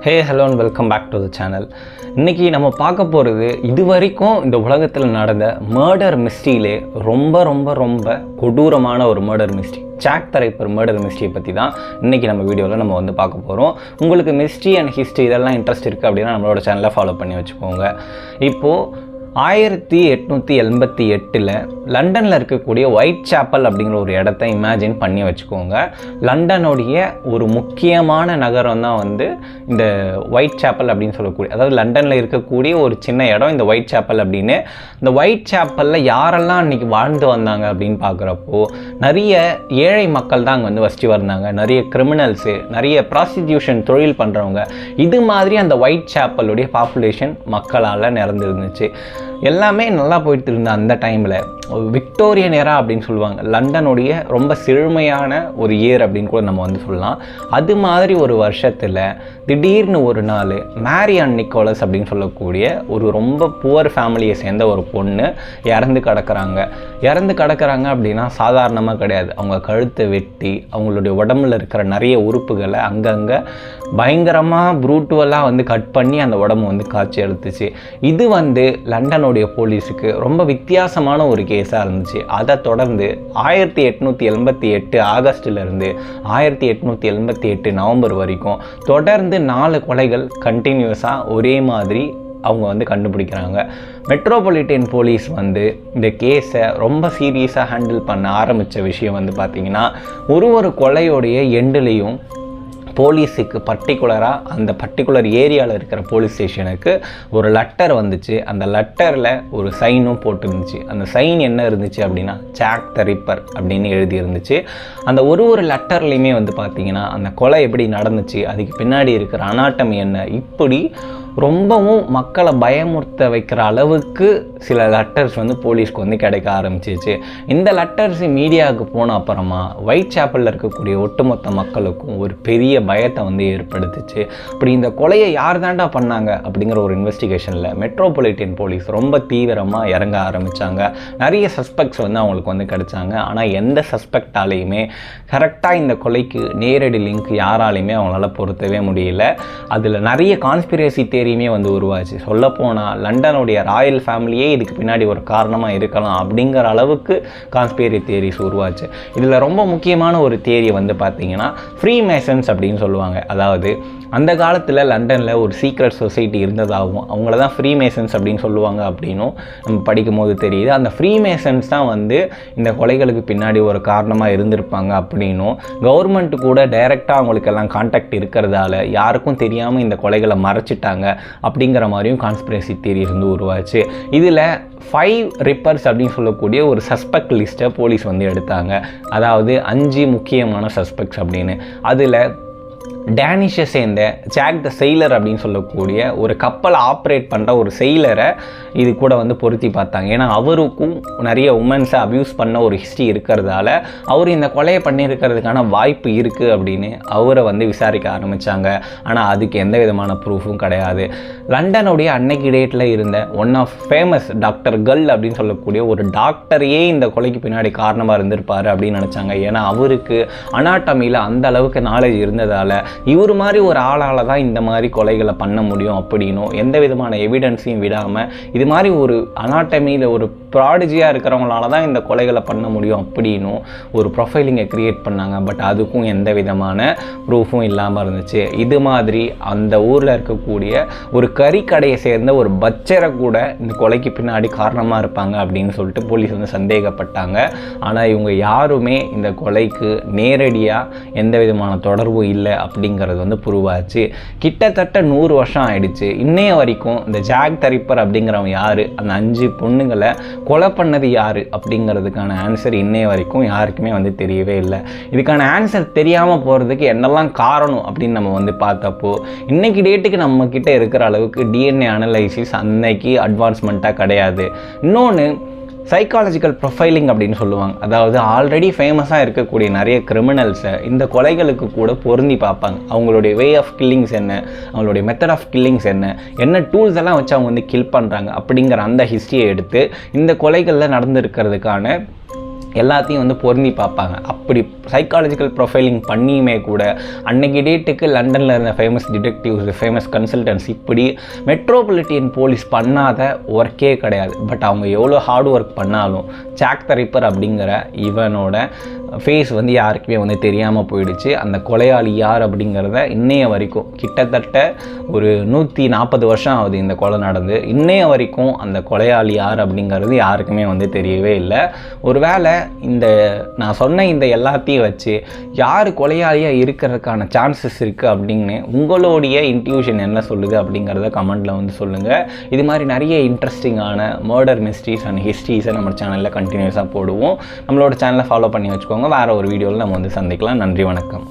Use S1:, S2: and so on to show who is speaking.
S1: Hello and welcome back to the channel. இன்றைக்கி நம்ம பார்க்க போகிறது இது வரைக்கும் இந்த உலகத்தில் நடந்த மர்டர் மிஸ்ட்ரியிலே ரொம்ப ரொம்ப ரொம்ப கொடூரமான ஒரு murder mystery, Jack the Ripper murder மிஸ்ட்ரியை பற்றி தான் இன்றைக்கி நம்ம வீடியோவில் நம்ம வந்து பார்க்க போகிறோம். உங்களுக்கு மிஸ்ட்ரி அண்ட் ஹிஸ்ட்ரி இதெல்லாம் இன்ட்ரெஸ்ட் இருக்குது அப்படின்னா நம்மளோட சேனலை ஃபாலோ பண்ணி வச்சுக்கோங்க. இப்போது 1888 லண்டனில் இருக்கக்கூடிய ஒயிட் சாப்பல் அப்படிங்கிற ஒரு இடத்த இமேஜின் பண்ணி வச்சுக்கோங்க. லண்டனுடைய ஒரு முக்கியமான நகரம் தான் வந்து இந்த ஒயிட் சாப்பல் அப்படின்னு சொல்லக்கூடிய, அதாவது லண்டனில் இருக்கக்கூடிய ஒரு சின்ன இடம் இந்த ஒயிட் சாப்பல் அப்படின்னு. இந்த ஒயிட் சாப்பலில் யாரெல்லாம் அன்றைக்கி வாழ்ந்து வந்தாங்க அப்படின்னு பார்க்குறப்போ நிறைய ஏழை மக்கள் தான் அங்கே வந்து வசித்து வந்தாங்க. நிறைய கிரிமினல்ஸு, நிறைய ப்ராஸ்டிடியூஷன் தொழில் பண்ணுறவங்க, இது மாதிரி அந்த ஒயிட் சாப்பலுடைய பாப்புலேஷன் மக்களால் நிறந்துருந்துச்சு. எல்லாமே நல்லா போயிட்டு இருந்த அந்த டைமில் விக்டோரியன் எரா அப்படின்னு சொல்லுவாங்க, லண்டனுடைய ரொம்ப செழுமையான ஒரு இயர் அப்படின்னு கூட நம்ம வந்து சொல்லலாம். அது மாதிரி ஒரு வருஷத்தில் திடீர்னு ஒரு நாள் மேரி அண்ட் நிக்கோலஸ் அப்படின்னு சொல்லக்கூடிய ஒரு ரொம்ப புவர் ஃபேமிலியை சேர்ந்த ஒரு பொண்ணு இறந்து கிடக்கிறாங்க அப்படின்னா சாதாரணமாக கிடையாது. அவங்க கழுத்தை வெட்டி அவங்களுடைய உடம்புல இருக்கிற நிறைய உறுப்புகளை அங்கங்கே பயங்கரமாக ப்ரூட்டுவலாக வந்து கட் பண்ணி அந்த உடம்பு வந்து காட்சி எடுத்துச்சு. இது வந்து லண்டனுடைய போலீஸுக்கு ரொம்ப வித்தியாசமான ஒரு கேஸாக இருந்துச்சு. அதை தொடர்ந்து 1878 ஆகஸ்டிலிருந்து 1878 நவம்பர் வரைக்கும் தொடர்ந்து 4 கொலைகள் கண்டினியூஸாக ஒரே மாதிரி அவங்க வந்து கண்டுபிடிக்கிறாங்க. மெட்ரோபாலிட்டன் போலீஸ் வந்து இந்த கேஸை ரொம்ப சீரியஸாக ஹேண்டில் பண்ண ஆரம்பித்த விஷயம் வந்து பார்த்திங்கன்னா, ஒரு கொலையோடைய எண்டுலேயும் போலீஸுக்கு பர்டிகுலராக அந்த பர்டிகுலர் ஏரியாவில் இருக்கிற போலீஸ் ஸ்டேஷனுக்கு ஒரு லெட்டர் வந்துச்சு. அந்த லெட்டரில் ஒரு சைனும் போட்டுருந்துச்சு. அந்த சைன் என்ன இருந்துச்சு அப்படின்னா ஜாக் த ரிப்பர் அப்படின்னு எழுதியிருந்துச்சு. அந்த ஒரு லெட்டர்லேயுமே வந்து பார்த்திங்கன்னா அந்த கொலை எப்படி நடந்துச்சு, அதுக்கு பின்னாடி இருக்கிற அனாட்டமி என்ன, இப்படி ரொம்பவும் மக்களை பயமுறுத்த வைக்கிற அளவுக்கு சில லெட்டர்ஸ் வந்து போலீஸ்க்கு வந்து கிடைக்க ஆரம்பிச்சிச்சு. இந்த லெட்டர்ஸ் மீடியாவுக்கு போன அப்புறமா ஒயிட் சாப்பலில் இருக்கக்கூடிய ஒட்டுமொத்த மக்களுக்கும் ஒரு பெரிய பயத்தை வந்து ஏற்படுத்துச்சு. அப்படி இந்த கொலையை யார் தாண்டா பண்ணாங்க அப்படிங்கிற ஒரு இன்வெஸ்டிகேஷனில் மெட்ரோபாலிட்டன் போலீஸ் ரொம்ப தீவிரமாக இறங்க ஆரம்பித்தாங்க. நிறைய சஸ்பெக்ட்ஸ் வந்து அவங்களுக்கு வந்து கிடைச்சாங்க. ஆனால் எந்த சஸ்பெக்டாலேயுமே கரெக்டாக இந்த கொலைக்கு நேரடி லிங்க் யாராலையுமே அவங்களால பொருத்தவே முடியல. அதில் நிறைய கான்ஸ்பிரசி தேரியுமே வந்து உருவாச்சு. சொல்லப்போனால் லண்டனுடைய ராயல் ஃபேமிலியே இதுக்கு பின்னாடி ஒரு காரணமாக இருக்கலாம் அப்படிங்கிற அளவுக்கு கான்ஸ்பிரசி தேரிஸ் உருவாச்சு. இதில் ரொம்ப முக்கியமான ஒரு தேரியை வந்து பார்த்திங்கன்னா ஃப்ரீ மேசன்ஸ் அப்படின்னு சொல்லுவாங்க. அதாவது அந்த காலத்தில் லண்டனில் ஒரு சீக்ரெட் சொசைட்டி இருந்ததாகவும் அவங்கள தான் ஃப்ரீ மேசன்ஸ் அப்படின்னு சொல்லுவாங்க அப்படின்னும் நம்ம படிக்கும் போது தெரியுது. அந்த ஃப்ரீ மேசன்ஸ் தான் வந்து இந்த கொலைகளுக்கு பின்னாடி ஒரு காரணமாக இருந்திருப்பாங்க அப்படின்னும், கவர்மெண்ட்டு கூட டைரெக்டாக அவங்களுக்கெல்லாம் கான்டாக்ட் இருக்கிறதால யாருக்கும் தெரியாமல் இந்த கொலைகளை மறைச்சிட்டாங்க அப்படிங்கிற மாதிரியும் கான்ஸ்பிரசி தியரி இருந்து உருவாச்சு. இதில் 5 ரிப்பர்ஸ் அப்படின்னு சொல்லக்கூடிய ஒரு சஸ்பெக்ட் லிஸ்ட்டை போலீஸ் வந்து எடுத்தாங்க. அதாவது 5 முக்கியமான சஸ்பெக்ட்ஸ் அப்படின்னு. அதில் டேனிஷை சேர்ந்த ஜாக் த செயிலர் அப்படின்னு சொல்லக்கூடிய ஒரு கப்பலை ஆப்ரேட் பண்ணுற ஒரு செயிலரை இது கூட வந்து பொருத்தி பார்த்தாங்க. ஏன்னா அவருக்கும் நிறைய உமன்ஸை அப்யூஸ் பண்ண ஒரு ஹிஸ்ட்ரி இருக்கிறதால அவர் இந்த கொலையை பண்ணியிருக்கிறதுக்கான வாய்ப்பு இருக்குது அப்படின்னு அவரை வந்து விசாரிக்க ஆரம்பித்தாங்க. ஆனால் அதுக்கு எந்த விதமான ப்ரூஃபும் கிடையாது. லண்டனுடைய அன்னைக்கு டேட்டில் இருந்த ஒன் ஆஃப் ஃபேமஸ் டாக்டர் கல் அப்படின்னு சொல்லக்கூடிய ஒரு டாக்டரையே இந்த கொலைக்கு பின்னாடி காரணமாக இருந்திருப்பார் அப்படின்னு நினச்சாங்க. ஏன்னா அவருக்கு அனாட்டமியில் அந்த அளவுக்கு நாலேஜ் இருந்ததால் இவர் மாதிரி ஒரு ஆளால் தான் இந்த மாதிரி கொலைகளை பண்ண முடியும் அப்படின்னும், எந்த விதமான எவிடன்ஸையும் விடாமல் இது மாதிரி ஒரு அனாட்டமியில் ஒரு ப்ராடிஜியாக இருக்கிறவங்களால தான் இந்த கொலைகளை பண்ண முடியும் அப்படின்னும் ஒரு ப்ரொஃபைலிங்கை க்ரியேட் பண்ணாங்க. பட் அதுக்கும் எந்த விதமான ப்ரூஃபும் இல்லாமல் இருந்துச்சு. இது மாதிரி அந்த ஊரில் இருக்கக்கூடிய ஒரு கறிக்கடையை சேர்ந்த ஒரு பச்சரை கூட இந்த கொலைக்கு பின்னாடி காரணமாக இருப்பாங்க அப்படின்னு சொல்லிட்டு போலீஸ் வந்து சந்தேகப்பட்டாங்க. ஆனால் இவங்க யாருமே இந்த கொலைக்கு நேரடியாக எந்த விதமான தொடர்பும் இல்லை அப்படிங்கிறது வந்து ப்ரூவ் ஆச்சு. கிட்டத்தட்ட 100 வருஷம் ஆயிடுச்சு. இன்னைய வரைக்கும் இந்த ஜாக் த ரிப்பர் அப்படிங்கிறவங்க யார், அந்த 5 பொண்ணுங்களை கொலை பண்ணது யார் அப்படிங்கிறதுக்கான ஆன்சர் இன்னைய வரைக்கும் யாருக்குமே வந்து தெரியவே இல்லை. இதுக்கான ஆன்சர் தெரியாமல் போகிறதுக்கு என்னெல்லாம் காரணம் அப்படின்னு நம்ம வந்து பார்த்தப்போ, இன்னைக்கு டேட்டுக்கு நம்மக்கிட்ட இருக்கிற அளவுக்கு டிஎன்ஏ அனலைசிஸ் அன்னைக்கு அட்வான்ஸ்மெண்ட்டாக கிடையாது. இன்னொன்று சைக்காலஜிக்கல் ப்ரொஃபைலிங் அப்படின்னு சொல்லுவாங்க. அதாவது ஆல்ரெடி ஃபேமஸாக இருக்கக்கூடிய நிறைய கிரிமினல்ஸை இந்த கொலைகளுக்கு கூட பொருந்தி பார்ப்பாங்க. அவங்களுடைய வே ஆஃப் கில்லிங்ஸ் என்ன, அவங்களுடைய மெத்தட் ஆஃப் கில்லிங்ஸ் என்ன டூல்ஸ் எல்லாம் வச்சு அவங்க வந்து கில் பண்ணுறாங்க அப்படிங்கிற அந்த ஹிஸ்ட்ரியை எடுத்து இந்த கொலைகளில் நடந்திருக்கிறதுக்கான எல்லாத்தையும் வந்து பொருந்தி பார்ப்பாங்க. அப்படி சைக்காலஜிக்கல் ப்ரொஃபைலிங் பண்ணியுமே கூட அன்னைக்கு டேட்டுக்கு லண்டனில் இருந்த ஃபேமஸ் டிடெக்டிவ்ஸ், ஃபேமஸ் கன்சல்டன்ஸ், இப்படி மெட்ரோபாலிட்டியன் போலீஸ் பண்ணாத ஒர்க்கே கிடையாது. பட் அவங்க எவ்வளோ ஹார்ட் ஒர்க் பண்ணாலும் ஜாக் த ரிப்பர் அப்படிங்கிற இவனோட ஃபேஸ் வந்து யாருக்குமே வந்து தெரியாமல் போயிடுச்சு. அந்த கொலையாளி யார் அப்படிங்கிறத இன்னைய வரைக்கும் கிட்டத்தட்ட ஒரு 140 வருஷம் ஆகுது இந்த கொலை நடந்து. இன்னைய வரைக்கும் அந்த கொலையாளி யார் அப்படிங்கிறது யாருக்குமே வந்து தெரியவே இல்லை. ஒருவேளை இந்த நான் சொன்ன இந்த எல்லாத்தையும் வச்சு யார் கொலையாளியாக இருக்கிறதுக்கான சான்சஸ் இருக்குது அப்படின்னு உங்களுடைய இன்ட்யூஷன் என்ன சொல்லுது அப்படிங்கிறத கமெண்ட்டில் வந்து சொல்லுங்கள். இது மாதிரி நிறைய இன்ட்ரெஸ்டிங்கான மர்டர் மிஸ்ட்ரீஸ் அண்ட் ஹிஸ்ட்ரிஸை நம்ம சேனலில் கண்டினியூஸாக போடுவோம். நம்மளோட சேனலை ஃபாலோ பண்ணி வச்சுக்கோங்க. வேறு ஒரு வீடியோவில் நம்ம வந்து சந்திக்கலாம். நன்றி, வணக்கம்.